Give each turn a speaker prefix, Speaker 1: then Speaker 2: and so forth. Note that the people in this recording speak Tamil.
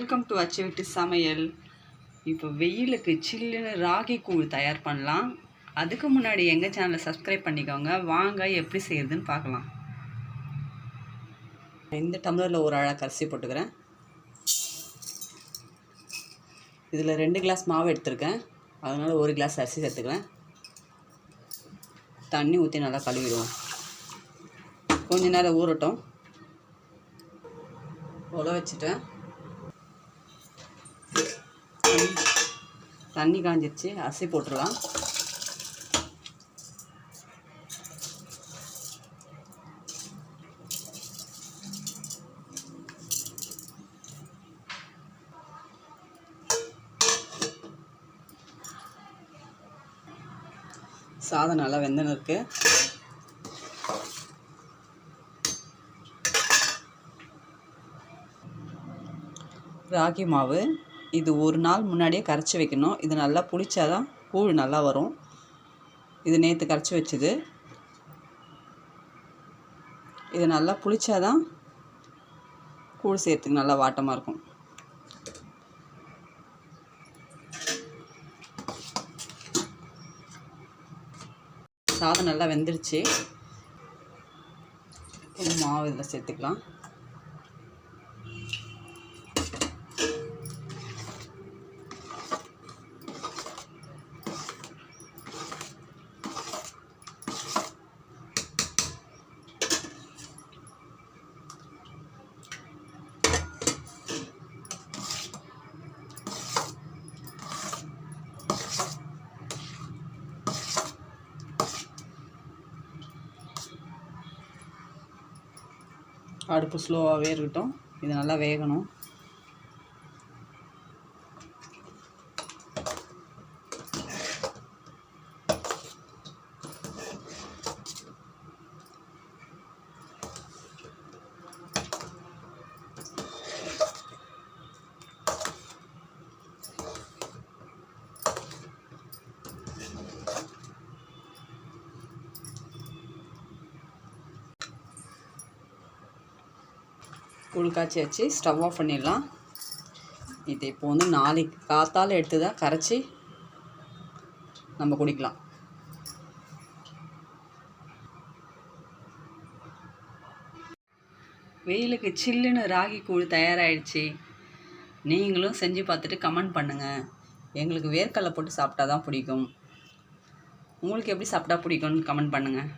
Speaker 1: வெல்கம் டு அச்சு வீட்டு சமையல். இப்போ வெயிலுக்கு சில்லுன்னு ராகி கூழ் தயார் பண்ணலாம். அதுக்கு முன்னாடி எங்கள் சேனலை சப்ஸ்கிரைப் பண்ணிக்கோங்க. வாங்க எப்படி செய்யறதுன்னு பார்க்கலாம். இந்த டம்ளரில் ஒரு அழகு அரிசி போட்டுக்கிறேன். இதில் 2 கிளாஸ் மாவு எடுத்துருக்கேன். அதனால் 1 கிளாஸ் அரிசி சேர்த்துக்கிறேன். தண்ணி ஊற்றி நல்லா கழுவிடுவோம். கொஞ்ச நேரம் ஊறட்டும். உல வச்சுட்டேன். தண்ணி காஞ்சிருச்சு. அரிசி போட்டுடலாம். சாதம் நல்லா வெந்துன்னு இருக்கு. ராகி மாவு இது ஒரு நாள் முன்னாடியே கரைச்சி வைக்கணும். இது நல்லா புளிச்சாதான் கூழ் நல்லா வரும். இது நேற்று கரைச்சி வச்சுது. இது நல்லா புளிச்சாதான் கூழ் செய்யறதுக்கு நல்லா வாட்டமாக இருக்கும். சாதம் நல்லா வெந்துடுச்சு. மாவு இதில் சேர்த்துக்கலாம். அடுப்பு ஸ்லோவாகவே இருக்கட்டும். இது நல்லா வேகணும். கூழ் காய்ச்சி வச்சு ஸ்டவ் ஆஃப் பண்ணிடலாம். இது இப்போ நாளைக்கு காத்தால் எடுத்து தான் கரைச்சி நம்ம குடிக்கலாம். வெயிலுக்கு சில்லுன்னு ராகி கூழ் தயாராகிடுச்சு. நீங்களும் செஞ்சு பார்த்துட்டு கமெண்ட் பண்ணுங்கள். எங்களுக்கு வேர்க்கடலை போட்டு சாப்பிட்டா தான் பிடிக்கும். உங்களுக்கு எப்படி சாப்பிட்டா பிடிக்கும்னு கமெண்ட் பண்ணுங்கள்.